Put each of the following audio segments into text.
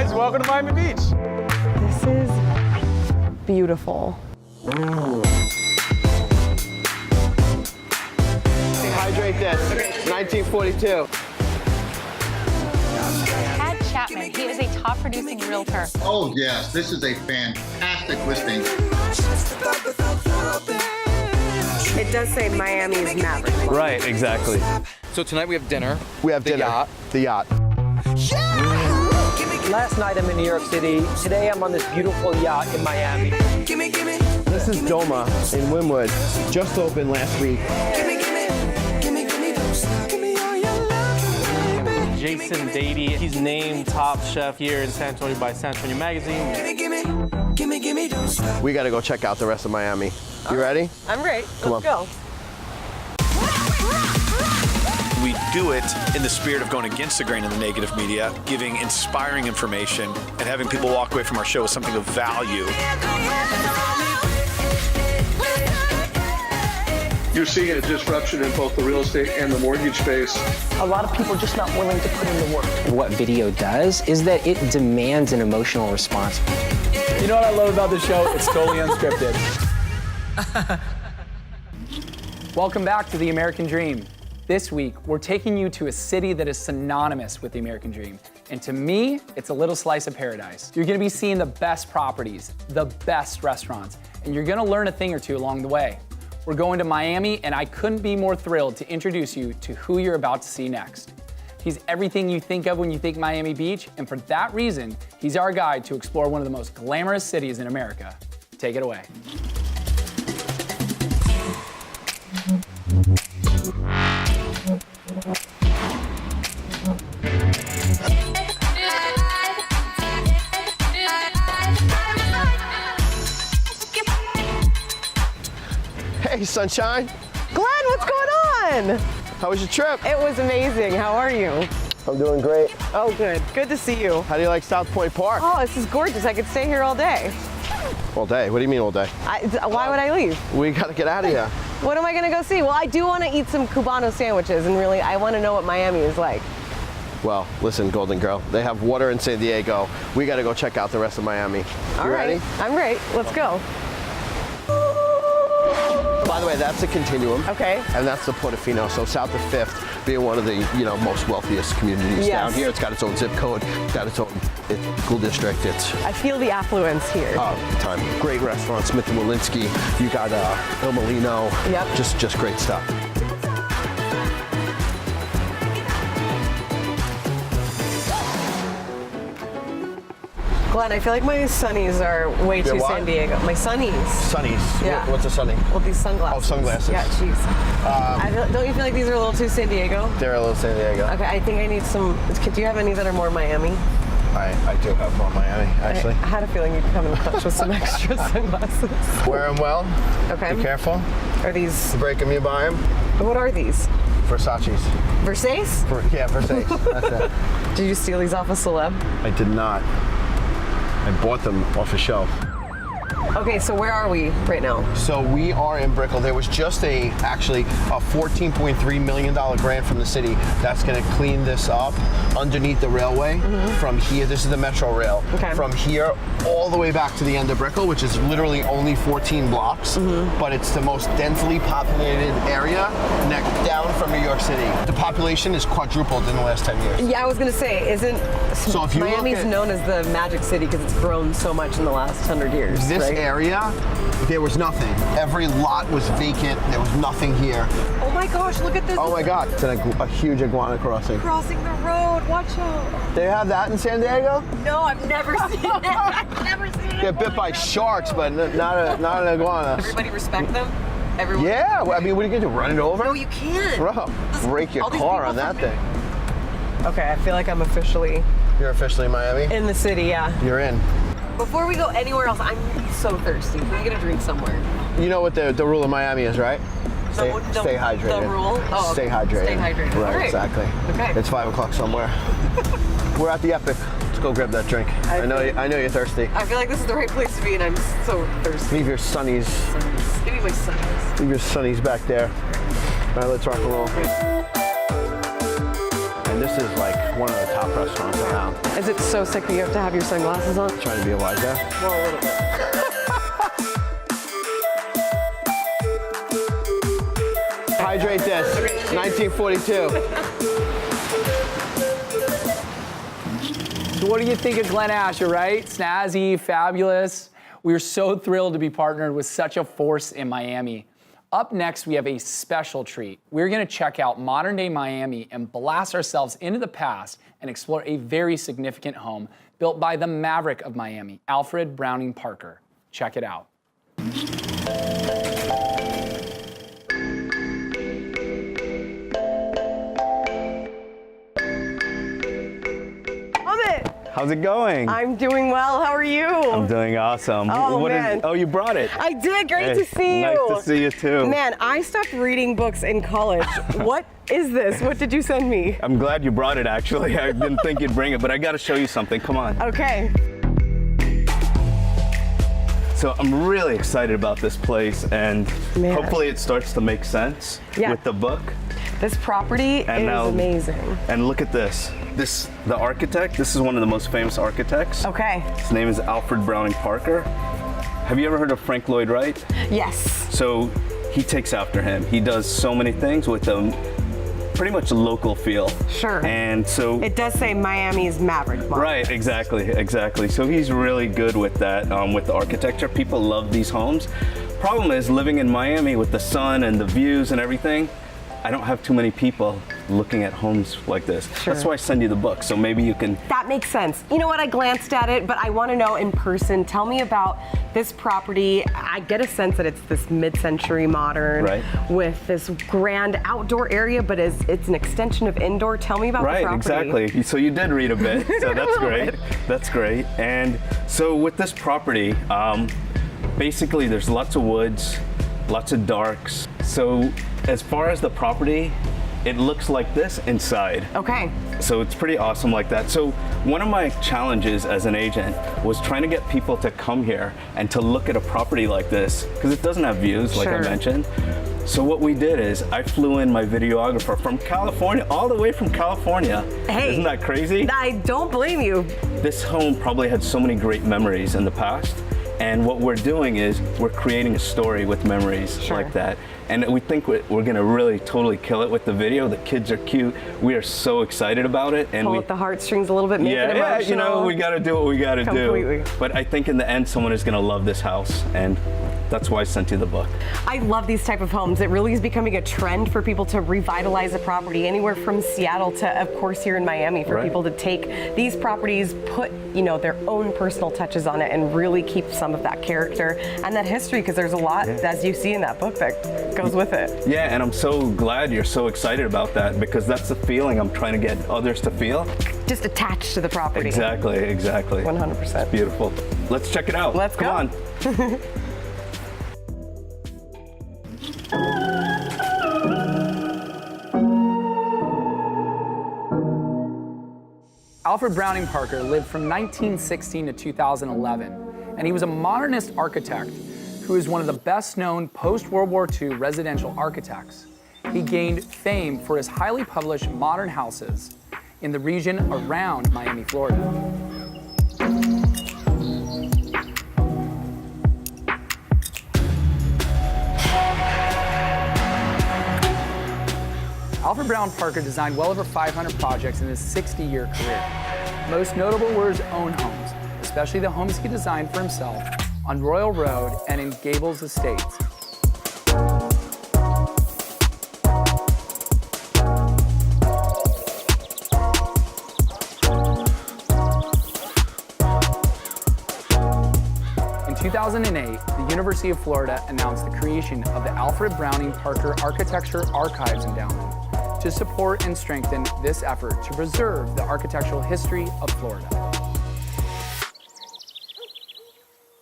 guys, welcome to Miami Beach. This is beautiful. Hydrate this. 1942. Chapman. He is a top producing realtor. Oh yes, this is a fantastic listing. It does say Miami's Maverick. Right, exactly. So tonight we have dinner. We have The dinner. yacht. The yacht. Last night I'm in New York City. Today I'm on this beautiful yacht in Miami. This is Doma in Wynwood. Just opened last week. Jason Dady. He's named top chef here in San Antonio by San Antonio Magazine. We got to go check out the rest of Miami. You ready? I'm ready. Come Let's on. go. We do it in the spirit of going against the grain of the negative media, giving inspiring information, and having people walk away from our show with something of value. You're seeing a disruption in both the real estate and the mortgage space. A lot of people are just not willing to put in the work. What video does is that it demands an emotional response. You know what I love about this show? It's totally unscripted. Welcome back to The American Dream. This week, we're taking you to a city that is synonymous with the American Dream. And to me, it's a little slice of paradise. You're gonna be seeing the best properties, the best restaurants, and you're gonna learn a thing or two along the way. We're going to Miami, and I couldn't be more thrilled to introduce you to who you're about to see next. He's everything you think of when you think Miami Beach, and for that reason, he's our guide to explore one of the most glamorous cities in America. Take it away. Hey, sunshine. Glenn, what's going on? How was your trip? It was amazing. How are you? I'm doing great. Oh, good. Good to see you. How do you like South Point Park? Oh, this is gorgeous. I could stay here all day. All day. What do you mean all day? Why would I leave? We got to get out of here. What am I going to go see? Well, I do want to eat some Cubano sandwiches, and really, I want to know what Miami is like. Well, listen, Golden Girl. They have water in San Diego. We got to go check out the rest of Miami. All You right. ready? I'm ready. Let's go. By the way, that's the Continuum. Okay. And that's the Portofino. So south of 5th, being one of the most wealthiest communities down here. It's got its own zip code, got its own school district. I feel the affluence here. Time. Great restaurants, Smith & Walensky. You got Il Molino. Yep. Just great stuff. Glenn, I feel like my sunnies are way too what? San Diego. My sunnies. Sunnies. Yeah. What's a sunny? Well, these sunglasses. Oh, sunglasses. Yeah, jeez. Don't you feel like these are a little too San Diego? They're a little San Diego. Okay, I think I need some. Do you have any that are more Miami? I do have more Miami, actually. I had a feeling you'd come in clutch with some extra sunglasses. Wear them well. Okay. Be careful. Are these? You break them, you buy them. What are these? Versace's. Versace? Yeah, Versace. That's it. Did you steal these off a celeb? I did not. I bought them off a shelf. Okay, so where are we right now? So we are in Brickell. There was just actually a $14.3 million grant from the city that's going to clean this up underneath the railway from here. This is the Metro Rail. Okay. From here all the way back to the end of Brickell, which is literally only 14 blocks, but it's the most densely populated area down from New York City. The population is quadrupled in the last 10 years. Yeah, I was going to say, So if you look Miami's at- known as the Magic City because it's grown so much in the last 100 years. This right? area, there was nothing. Every lot was vacant. There was nothing here. Oh my gosh, look at this. Oh my God, it's a huge iguana crossing. Crossing the road, watch out. They have that in San Diego? No, I've never seen it. I've never seen it. Get bit by sharks, but not an iguana. Everybody respect them? Everyone? Yeah, I mean, what are you gonna do, run it over? No, you can't. Bro, break your all these car people on that from- thing. Okay, I feel like I'm officially You're officially in Miami? in the city, yeah. You're in. Before we go anywhere else, I'm so thirsty. Can we get a drink somewhere? You know what the rule of Miami is, right? Stay hydrated. The rule? Oh, Stay hydrated. Stay hydrated. Right, All right. exactly. Okay. It's 5 o'clock somewhere. We're at the Epic. Let's go grab that drink. I know you're thirsty. I feel like this is the right place to be, and I'm so thirsty. Leave your sunnies. Give me my sunnies. Leave your sunnies back there. All right, let's rock and roll. And this is like one of the top restaurants around. Is it so sick that you have to have your sunglasses on? Trying to be a wise guy. Well, a little bit. Hydrate this. 1942. So what do you think of Glen Asher, right? Snazzy, fabulous. We are so thrilled to be partnered with such a force in Miami. Up next, we have a special treat. We're gonna check out modern day Miami and blast ourselves into the past and explore a very significant home built by the maverick of Miami, Alfred Browning Parker. Check it out. Amit, How's it going? I'm doing well. How are you? I'm doing awesome. Oh, man. Oh, you brought it. I did. Great to see you. Nice to see you too. Man, I stopped reading books in college. What is this? What did you send me? I'm glad you brought it, actually. I didn't think you'd bring it, but I got to show you something. Come on. Okay. So I'm really excited about this place, and Man. hopefully it starts to make sense with the book. This property is amazing. And look at this. The architect, this is one of the most famous architects. Okay. His name is Alfred Browning Parker. Have you ever heard of Frank Lloyd Wright? Yes. So he takes after him. He does so many things with them. Pretty much a local feel. Sure. And so it does say Miami's Maverick Mark. Right, exactly. So he's really good with that, with the architecture. People love these homes. Problem is, living in Miami with the sun and the views and everything, I don't have too many people looking at homes like this. Sure. That's why I send you the book, so maybe you can... That makes sense. You know what, I glanced at it, but I want to know in person. Tell me about this property. I get a sense that it's this mid-century modern with this grand outdoor area, but it's an extension of indoor. Tell me about the property. Right, exactly. So you did read a bit, so that's great. That's great. And so with this property, basically there's lots of woods, lots of darks. So as far as the property, it looks like this inside. Okay. So it's pretty awesome like that. So one of my challenges as an agent was trying to get people to come here and to look at a property like this, because it doesn't have views, like I mentioned. So what we did is I flew in my videographer from California, all the way from California. Hey. Isn't that crazy? I don't blame you. This home probably had so many great memories in the past. And what we're doing is we're creating a story with memories like that. And we think we're gonna really totally kill it with the video. The kids are cute. We are so excited about it. And pull at the heartstrings a little bit, make it emotional. Yeah, you know, we gotta do what we gotta Completely. do. But I think in the end, someone is gonna love this house. And that's why I sent you the book. I love these type of homes. It really is becoming a trend for people to revitalize a property, anywhere from Seattle to, of course, here in Miami, for people to take these properties, put, you know, their own personal touches on it, and really keep some of that character and that history, because there's a lot, as you see in that book, that goes with it. Yeah, and I'm so glad you're so excited about that, because that's the feeling I'm trying to get others to feel. Just attached to the property. Exactly. 100%. It's beautiful. Let's check it out. Let's go. Come on. Alfred Browning Parker lived from 1916 to 2011, and he was a modernist architect who is one of the best-known post-World War II residential architects. He gained fame for his highly published modern houses in the region around Miami, Florida. Alfred Browning Parker designed well over 500 projects in his 60-year career. Most notable were his own homes, especially the homes he designed for himself on Royal Road and in Gables Estates. In 2008, the University of Florida announced the creation of the Alfred Browning Parker Architecture Archives Endowment to support and strengthen this effort to preserve the architectural history of Florida.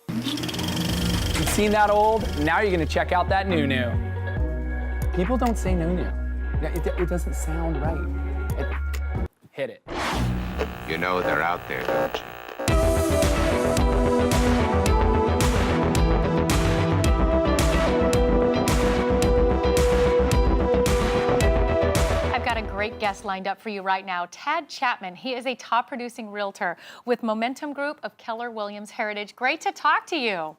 You've seen that old? Now you're gonna check out that new-new. People don't say new-new. It doesn't sound right. Hit it. You know they're out there, don't you? great guest lined up for you right now. Tad Chapman, he is a top producing realtor with Momentum Group of Keller Williams Heritage. Great to talk to you.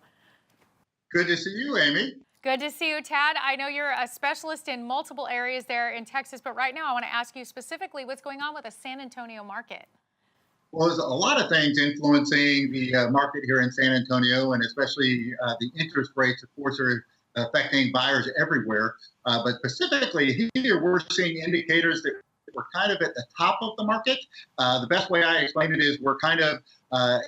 Good to see you, Amy. Good to see you, Tad. I know you're a specialist in multiple areas there in Texas, but right now I want to ask you specifically what's going on with the San Antonio market. Well, there's a lot of things influencing the market here in San Antonio, and especially the interest rates, of course, are affecting buyers everywhere. But specifically here, we're seeing indicators that we're kind of at the top of the market. The best way I explain it is we're kind of,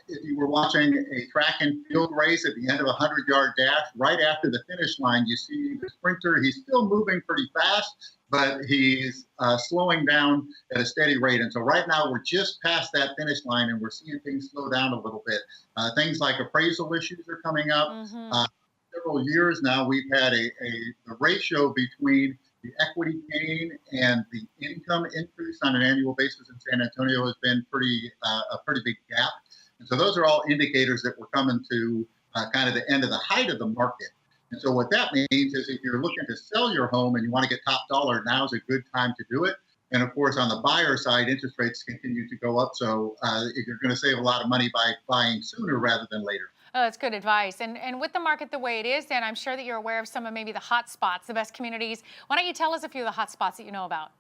if you were watching a track and field race at the end of a 100-yard dash, right after the finish line, you see the sprinter. He's still moving pretty fast, but he's slowing down at a steady rate. And so right now we're just past that finish line and we're seeing things slow down a little bit. Things like appraisal issues are coming up. Several years now, we've had a ratio between the equity gain and the income increase on an annual basis in San Antonio has been a pretty big gap. And so those are all indicators that we're coming to kind of the end of the height of the market. And so what that means is if you're looking to sell your home and you want to get top dollar, now is a good time to do it. And of course, on the buyer side, interest rates continue to go up. So you're going to save a lot of money by buying sooner rather than later. Oh, that's good advice. And with the market the way it is, then I'm sure that you're aware of some of maybe the hot spots, the best communities. Why don't you tell us a few of the hot spots that you know about?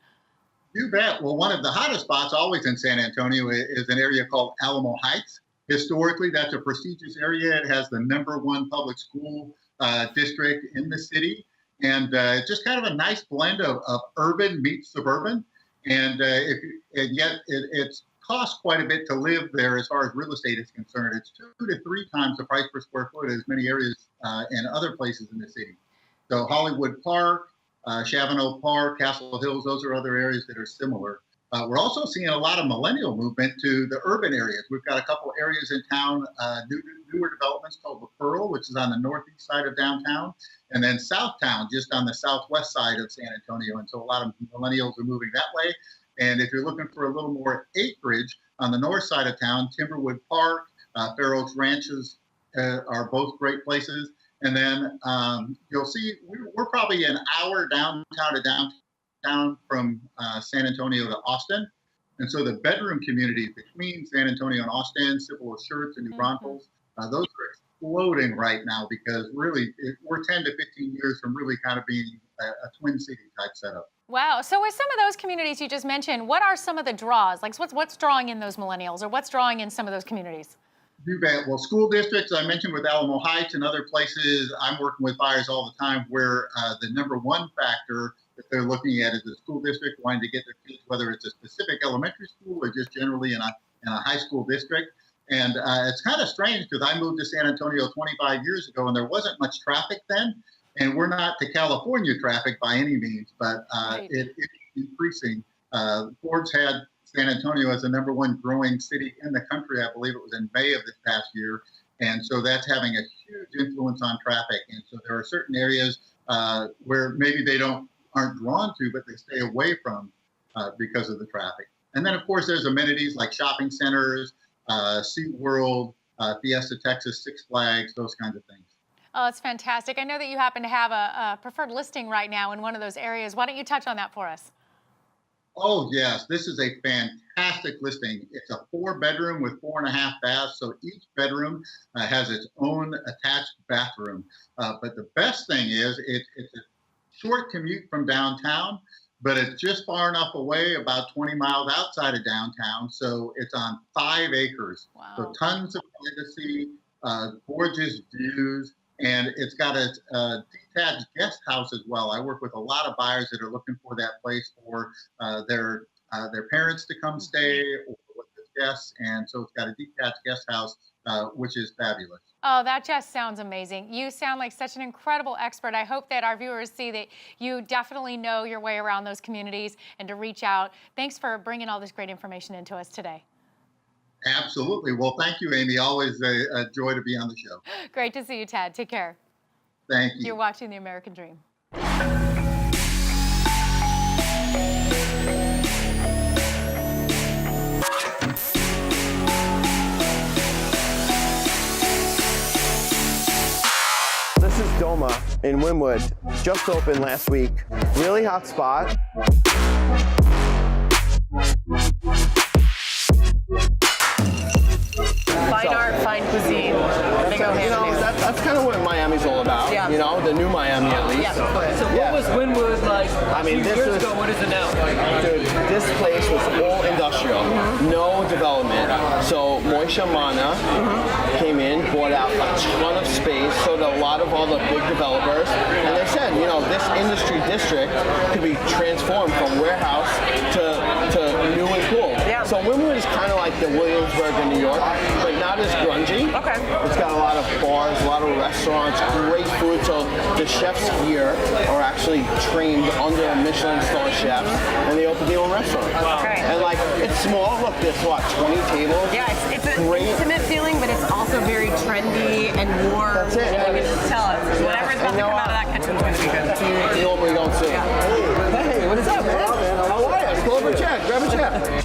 You bet. Well, one of the hottest spots always in San Antonio is an area called Alamo Heights. Historically, that's a prestigious area. It has the #1 public school district in the city. And just kind of a nice blend of urban meets suburban. And yet it's costs quite a bit to live there as far as real estate is concerned. It's 2 to 3 times the price per square foot as many areas and other places in the city. So Hollywood Park, Chavano Park, Castle Hills, those are other areas that are similar. We're also seeing a lot of millennial movement to the urban areas. We've got a couple areas in town, newer developments called the Pearl, which is on the northeast side of downtown, and then Southtown, just on the southwest side of San Antonio. And so a lot of millennials are moving that way. And if you're looking for a little more acreage on the north side of town, Timberwood Park, Fair Oaks Ranches are both great places. And then you'll see we're probably an hour downtown to downtown from San Antonio to Austin. And so the bedroom communities between San Antonio and Austin, Civil Assurance and New Braunfels, those are exploding right now because really we're 10 to 15 years from really kind of being a twin city type setup. Wow. So with some of those communities you just mentioned, what are some of the draws? Like what's drawing in those millennials or what's drawing in some of those communities? You bet. Well, school districts, I mentioned with Alamo Heights and other places, I'm working with buyers all the time where the #1 factor that they're looking at is the school district wanting to get their kids, whether it's a specific elementary school or just generally in a high school district. And it's kind of strange because I moved to San Antonio 25 years ago and there wasn't much traffic then. And we're not to California traffic by any means, but it's increasing. Forbes had San Antonio as the #1 growing city in the country. I believe it was in May of this past year. And so that's having a huge influence on traffic. And so there are certain areas where maybe they aren't drawn to, but they stay away from because of the traffic. And then, of course, there's amenities like shopping centers, SeaWorld, Fiesta Texas, Six Flags, those kinds of things. Oh, it's fantastic. I know that you happen to have a preferred listing right now in one of those areas. Why don't you touch on that for us? Oh, yes. This is a fantastic listing. It's a 4-bedroom with 4.5 baths. So each bedroom has its own attached bathroom. But the best thing is it's a short commute from downtown, but it's just far enough away, about 20 miles outside of downtown. So it's on 5 acres. Wow. So tons of privacy, gorgeous views. And it's got a detached guest house as well. I work with a lot of buyers that are looking for that place for their parents to come stay or with the guests. And so it's got a detached guest house, which is fabulous. Oh, that just sounds amazing. You sound like such an incredible expert. I hope that our viewers see that you definitely know your way around those communities and to reach out. Thanks for bringing all this great information into us today. Absolutely. Well, thank you, Amy. Always a joy to be on the show. Great to see you, Tad. Take care. Thank you. You're watching The American Dream. This is Doma in Wynwood. Just opened last week. Really hot spot. know what Miami's all about. Yeah. You know, the new Miami at least. Yeah. So what was Wynwood like a few years ago? What is it now? Dude, this place was all industrial, no development. So Moishe Mana came in, bought out a ton of space, so that a lot of all the big developers, and they said, you know, this industry district could be transformed from warehouse to new and cool. Yeah. So Wynwood is kind of like the Williamsburg in New York, but not as grungy. Okay. It's got a lot of bars, a lot of restaurants, great food. So the chefs here are actually trained under a Michelin star chef, and they open their own restaurant. Okay. And like, it's small. Look, there's what, 20 tables? Yeah, it's an Great. intimate feeling, but it's also very trendy and warm. That's it. And you can just tell it's whatever's about to come out of that kitchen is going to be good. You normally don't see. Hey, what is up, man? How are you? Pull over a chair. Grab a chair.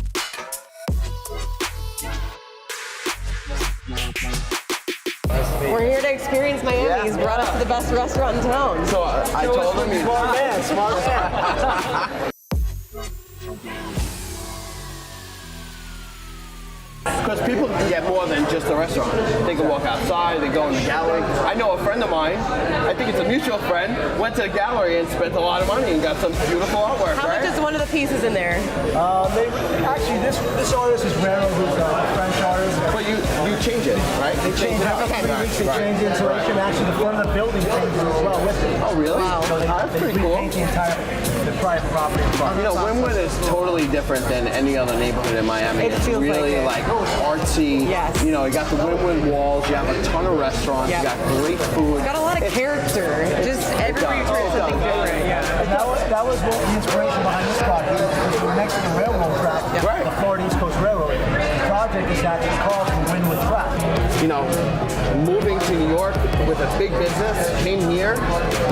We're here to experience Miami. He's brought us to the best restaurant in town. So I told him he's smart man. Because people can get more than just a restaurant. They can walk outside, they go in the gallery. I know a friend of mine, I think it's a mutual friend, went to the gallery and spent a lot of money and got some beautiful artwork, How right? much is one of the pieces in there? Actually, this artist is Rena, who's a French artist. But you change it, right? They change it every 3 weeks. They change the insulation. Actually, the front of the building changes as well with it. Oh, really? Wow. So That's they pretty cool. repaint the private property in front. You know, Wynwood is totally different than any other neighborhood in Miami. It It's feels really like it. artsy. Yes. You know, you got the Wynwood walls, you have a ton of restaurants, Yeah. you got great food. It's got a lot of character. Just everybody tries something different. Yeah. And that was what the inspiration behind this project. Because we're next to the railroad track, Right. the Florida East Coast Railroad. The project is actually called the Wynwood Track. You know, moving to New York with a big business, came here,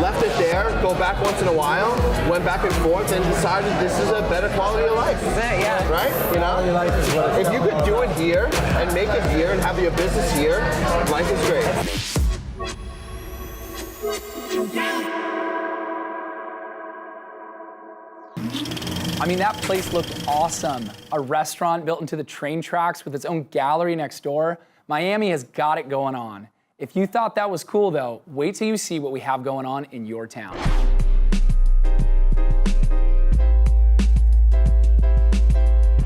left it there, go back once in a while, went back and forth, and decided this is a better quality of life. That's it, yeah. Right? You know, Life is what it's if you could do it here and make it here and have your business here, life is great. I mean, that place looked awesome. A restaurant built into the train tracks with its own gallery next door. Miami has got it going on. If you thought that was cool though, wait till you see what we have going on in your town.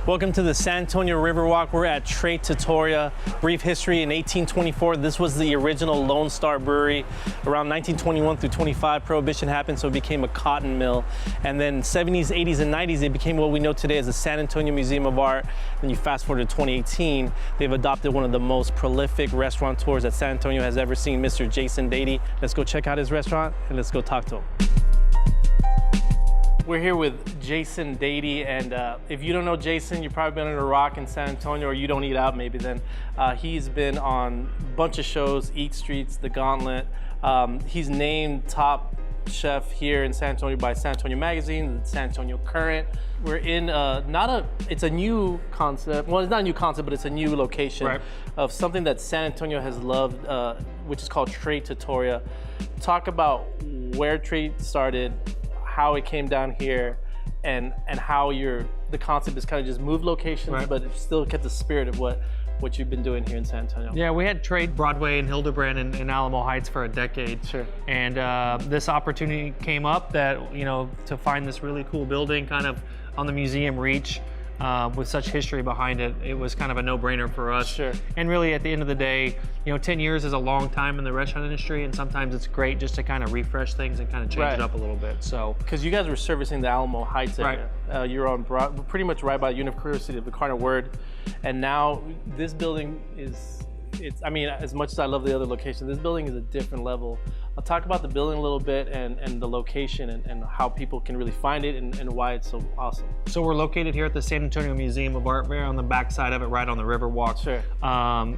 Welcome to the San Antonio Riverwalk. We're at Tre Trattoria. Brief history, in 1824, this was the original Lone Star Brewery. Around 1921 through 25, Prohibition happened, so it became a cotton mill. And then 70s, 80s, and 90s, it became what we know today as the San Antonio Museum of Art. Then you fast forward to 2018, they've adopted one of the most prolific restaurateurs that San Antonio has ever seen, Mr. Jason Dady. Let's go check out his restaurant and let's go talk to him. We're here with Jason Dady, and if you don't know Jason, you've probably been under a rock in San Antonio, or you don't eat out maybe then. He's been on a bunch of shows, Eat Streets, The Gauntlet. He's named top chef here in San Antonio by San Antonio Magazine, the San Antonio Current. We're in it's a new concept, well, it's not a new concept, but it's a new location of something that San Antonio has loved, which is called Tre Trattoria. Talk about where Tre started, how it came down here, and how the concept is kind of just moved locations, but it still kept the spirit of what you've been doing here in San Antonio. Yeah, we had Trade Broadway and Hildebrand in Alamo Heights for a decade. Sure. And this opportunity came up that, you know, to find this really cool building kind of on the museum reach with such history behind it, it was kind of a no-brainer for us. Sure. And really at the end of the day, you know, 10 years is a long time in the restaurant industry, and sometimes it's great just to kind of refresh things and kind of change it up a little bit. So, because you guys were servicing the Alamo Heights area. You're on pretty much right by the University of the Incarnate Word, and now this building I mean, as much as I love the other location, this building is a different level. I'll talk about the building a little bit and the location and how people can really find it and why it's so awesome. So we're located here at the San Antonio Museum of Art, right on the back side of it, right on the Riverwalk. Sure.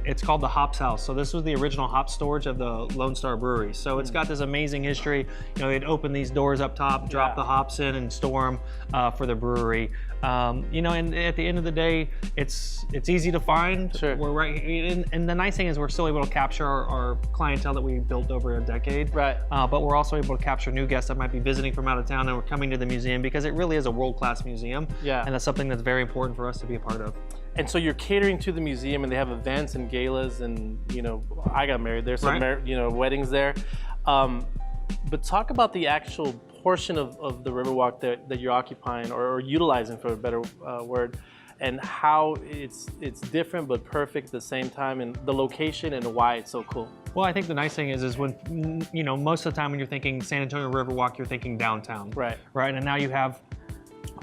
It's called the Hops House. So this was the original hop storage of the Lone Star Brewery. So it's got this amazing history. You know, they'd open these doors up top, drop the hops in and store them for the brewery. You know, and at the end of the day, it's easy to find. Sure. We're right, and the nice thing is we're still able to capture our clientele that we built over a decade. Right. But we're also able to capture new guests that might be visiting from out of town and we're coming to the museum because it really is a world-class museum. Yeah. And that's something that's very important for us to be a part of. And so you're catering to the museum, and they have events and galas, and I got married there, so weddings there. But talk about the actual portion of the Riverwalk that you're occupying or utilizing, for a better word, and how it's different but perfect at the same time, and the location and why it's so cool. Well, I think the nice thing is when, most of the time when you're thinking San Antonio Riverwalk, you're thinking downtown. Right. Right, and now you have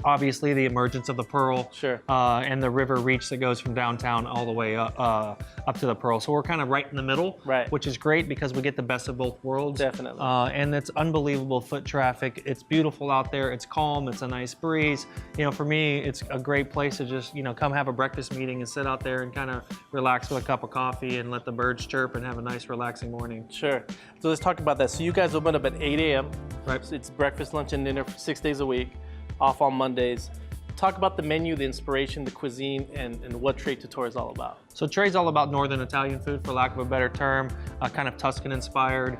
obviously the emergence of the Pearl, and the river reach that goes from downtown all the way up to the Pearl. So we're kind of right in the middle, which is great because we get the best of both worlds. Definitely. And it's unbelievable foot traffic. It's beautiful out there. It's calm. It's a nice breeze. For me, it's a great place to just come have a breakfast meeting and sit out there and kind of relax with a cup of coffee and let the birds chirp and have a nice relaxing morning. Sure. So let's talk about that. So you guys open up at 8 a.m. Right. So it's breakfast, lunch, and dinner 6 days a week. Off on Mondays. Talk about the menu, the inspiration, the cuisine, and what Trade Tutor is all about. So Trade's all about Northern Italian food, for lack of a better term, kind of Tuscan inspired.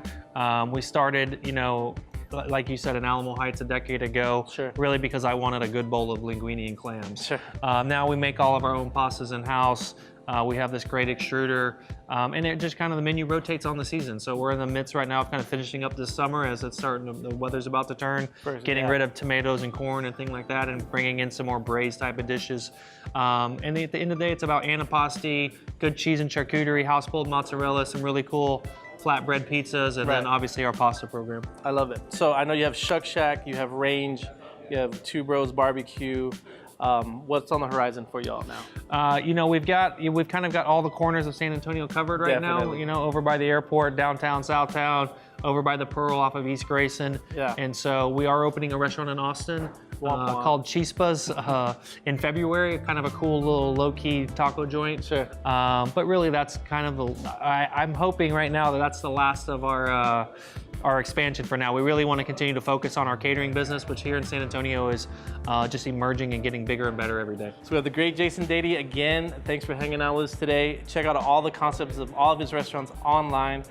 We started, like you said, in Alamo Heights a decade ago, really because I wanted a good bowl of linguine and clams. Now we make all of our own pastas in-house. We have this great extruder, and it just kind of the menu rotates on the season. So we're in the midst right now of kind of finishing up this summer as it's starting, the weather's about to turn, getting rid of tomatoes and corn and things like that, and bringing in some more braised type of dishes. And at the end of the day, it's about antipasti, good cheese and charcuterie, house-pulled mozzarella, some really cool flatbread pizzas, and then obviously our pasta program. I love it. So I know you have Shuck Shack, you have Range, you have Two Bros Barbecue. What's on the horizon for y'all now? We've kind of got all the corners of San Antonio covered right now. Over by the airport, downtown, Southtown, over by the Pearl off of East Grayson. Yeah. And so we are opening a restaurant in Austin called Chispas in February. Kind of a cool little low-key taco joint. Sure. But really, that's kind of I'm hoping right now that that's the last of our expansion for now. We really want to continue to focus on our catering business, which here in San Antonio is just emerging and getting bigger and better every day. So we have the great Jason Dady again. Thanks for hanging out with us today. Check out all the concepts of all of his restaurants online.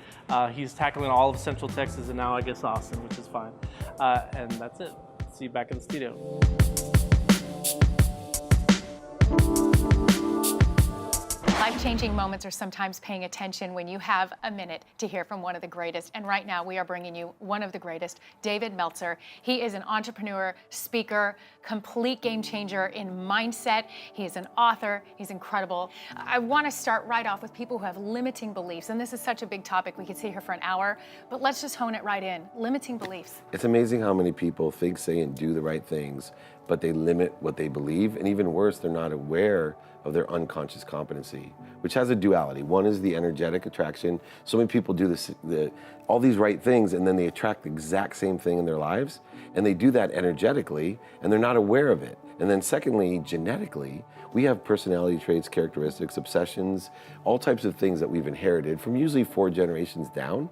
He's tackling all of Central Texas and now I guess Austin, which is fine. And that's it. See you back in the studio. Life-changing moments are sometimes paying attention when you have a minute to hear from one of the greatest. And right now we are bringing you one of the greatest, David Meltzer. He is an entrepreneur, speaker, complete game changer in mindset. He is an author. He's incredible. I want to start right off with people who have limiting beliefs. And this is such a big topic. We could sit here for an hour, but let's just hone it right in. Limiting beliefs. It's amazing how many people think, say, and do the right things, but they limit what they believe. And even worse, they're not aware of their unconscious competency, which has a duality. One is the energetic attraction. So many people do all these right things and then they attract the exact same thing in their lives, and they do that energetically and they're not aware of it. And then secondly, genetically, we have personality traits, characteristics, obsessions, all types of things that we've inherited from usually 4 generations down,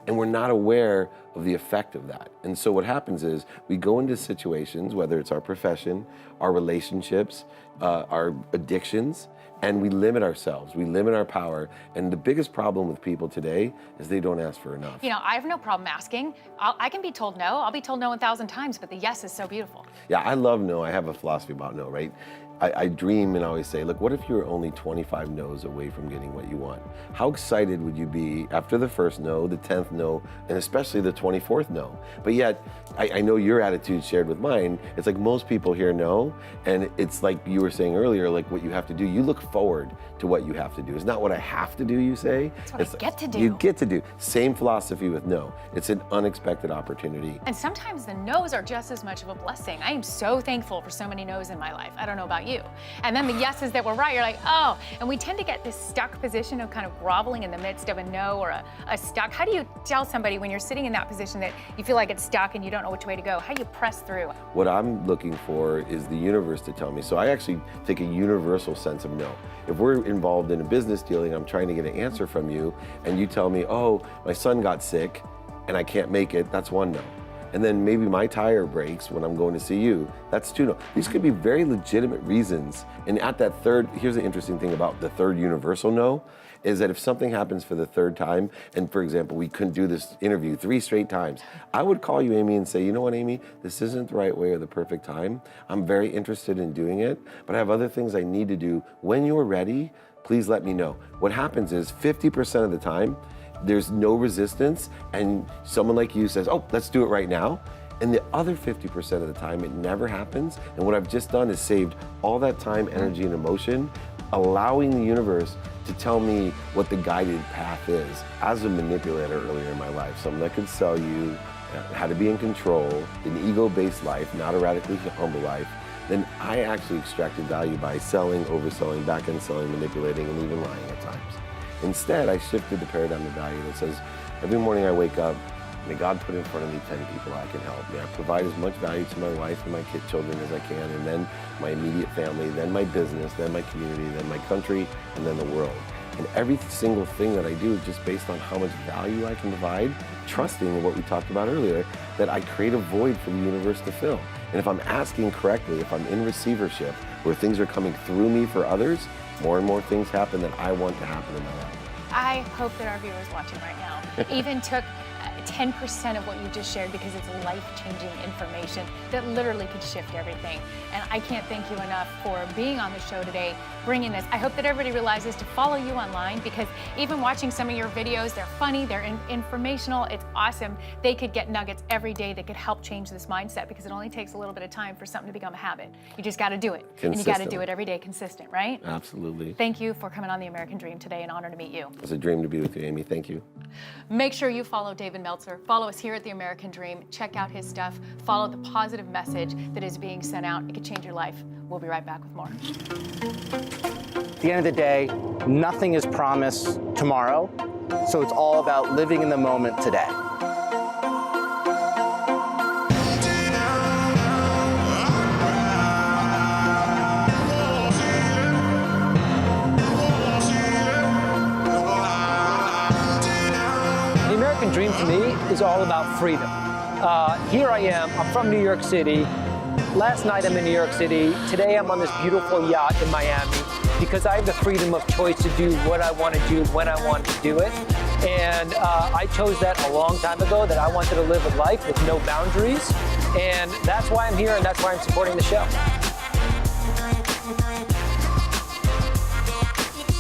and we're not aware of the effect of that. And so what happens is we go into situations, whether it's our profession, our relationships, our addictions, and we limit ourselves, we limit our power. And the biggest problem with people today is they don't ask for enough. I have no problem asking. I can be told no. I'll be told no 1,000 times, but the yes is so beautiful. Yeah, I love no. I have a philosophy about no, right? I dream and always say, look, what if you were only 25 no's away from getting what you want? How excited would you be after the first no, the 10th no, and especially the 24th no? But yet, I know your attitude shared with mine. It's like most people hear no, and it's like you were saying earlier, like what you have to do. You look forward to what you have to do. It's not what I have to do, you say. It's what I get to do. You get to do. Same philosophy with no. It's an unexpected opportunity. And sometimes the no's are just as much of a blessing. I am so thankful for so many no's in my life. I don't know about you. And then the yeses that were right, you're like, oh. And we tend to get this stuck position of kind of groveling in the midst of a no or a stuck. How do you tell somebody when you're sitting in that position that you feel like it's stuck and you don't know which way to go? How do you press through? What I'm looking for is the universe to tell me. So I actually take a universal sense of no. If we're involved in a business deal and I'm trying to get an answer from you and you tell me, oh, my son got sick and I can't make it, that's one no. and then maybe my tire breaks when I'm going to see you, that's 2 no. These could be very legitimate reasons. And at that third, here's the interesting thing about the third universal no, is that if something happens for the third time, and for example, we couldn't do this interview 3 straight times, I would call you, Amy, and say, you know what, Amy, this isn't the right way or the perfect time. I'm very interested in doing it, but I have other things I need to do. When you're ready, please let me know. What happens is 50% of the time, there's no resistance, and someone like you says, oh, let's do it right now. And the other 50% of the time, it never happens. And what I've just done is saved all that time, energy, and emotion, allowing the universe to tell me what the guided path is. As a manipulator earlier in my life, someone that could sell you how to be in control, an ego-based life, not a radically humble life, then I actually extracted value by selling, overselling, back-end selling, manipulating, and even lying at times. Instead, I shifted the paradigm of value that says, every morning I wake up, may God put in front of me 10 people I can help. May I provide as much value to my wife and my children as I can, and then my immediate family, then my business, then my community, then my country, and then the world. And every single thing that I do is just based on how much value I can provide, trusting in what we talked about earlier, that I create a void for the universe to fill. And if I'm asking correctly, if I'm in receivership, where things are coming through me for others, more and more things happen that I want to happen in my life. I hope that our viewers watching right now even took 10% of what you just shared, because it's life-changing information that literally could shift everything. And I can't thank you enough for being on the show today, bringing this. I hope that everybody realizes to follow you online, because even watching some of your videos, they're funny, they're informational, it's awesome. They could get nuggets every day that could help change this mindset, because it only takes a little bit of time for something to become a habit. You just got to do it. And you got to do it every day, consistent, right? Absolutely. Thank you for coming on The American Dream today. An honor to meet you. It's a dream to be with you, Amy. Thank you. Make sure you follow David Meltzer. Follow us here at The American Dream. Check out his stuff. Follow the positive message that is being sent out. It could change your life. We'll be right back with more. At the end of the day, nothing is promised tomorrow, so it's all about living in the moment today. The American dream to me is all about freedom. Here I am, I'm from New York City. Last night I'm in New York City. Today I'm on this beautiful yacht in Miami because I have the freedom of choice to do what I want to do when I want to do it. And I chose that a long time ago, that I wanted to live a life with no boundaries. And that's why I'm here, and that's why I'm supporting the show.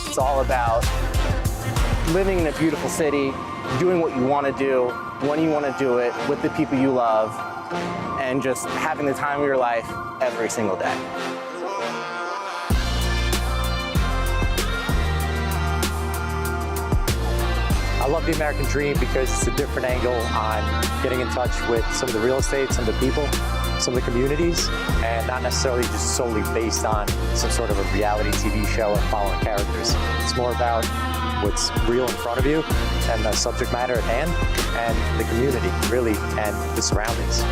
It's all about living in a beautiful city, doing what you want to do, when you want to do it, with the people you love, and just having the time of your life every single day. I love the American dream because it's a different angle on getting in touch with some of the real estate, some of the people, some of the communities, and not necessarily just solely based on some sort of a reality TV show and following characters. It's more about what's real in front of you and the subject matter at hand and the community, really, and the surroundings.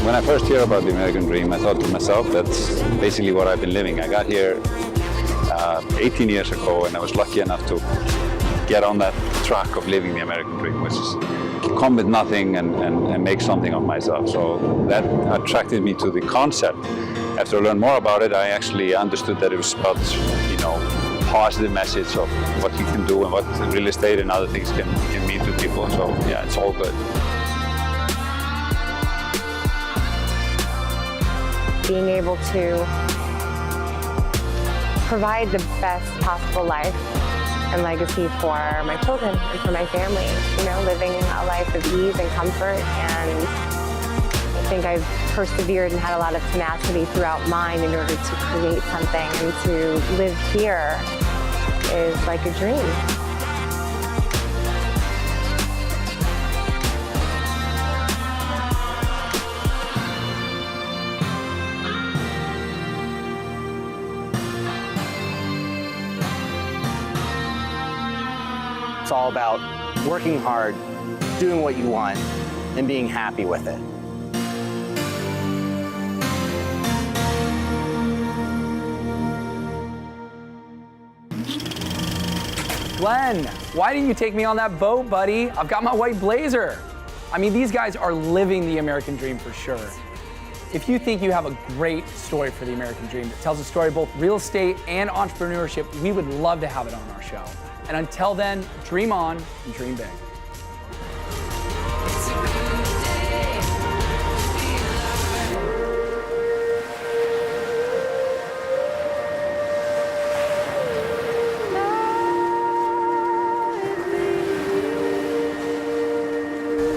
When I first heard about the American dream, I thought to myself, that's basically what I've been living. I got here 18 years ago, and I was lucky enough to get on that track of living the American dream, which is come with nothing and make something of myself. So that attracted me to the concept. After I learned more about it, I actually understood that it was about, you know, positive message of what you can do and what real estate and other things can mean to people. So yeah, it's all good. Being able to provide the best possible life and legacy for my children and for my family. You know, living a life of ease and comfort, and I think I've persevered and had a lot of tenacity throughout mine in order to create something, and to live here is like a dream. It's all about working hard, doing what you want, and being happy with it. Glen, why didn't you take me on that boat, buddy? I've got my white blazer. I mean, these guys are living the American dream for sure. If you think you have a great story for the American dream that tells a story of both real estate and entrepreneurship, we would love to have it on our show. And until then, dream on and dream big.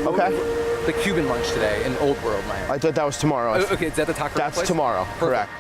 Okay. The Cuban lunch today in Old World, Miami. I thought that was tomorrow. Okay, is that the taco That's place? tomorrow, Perfect. correct.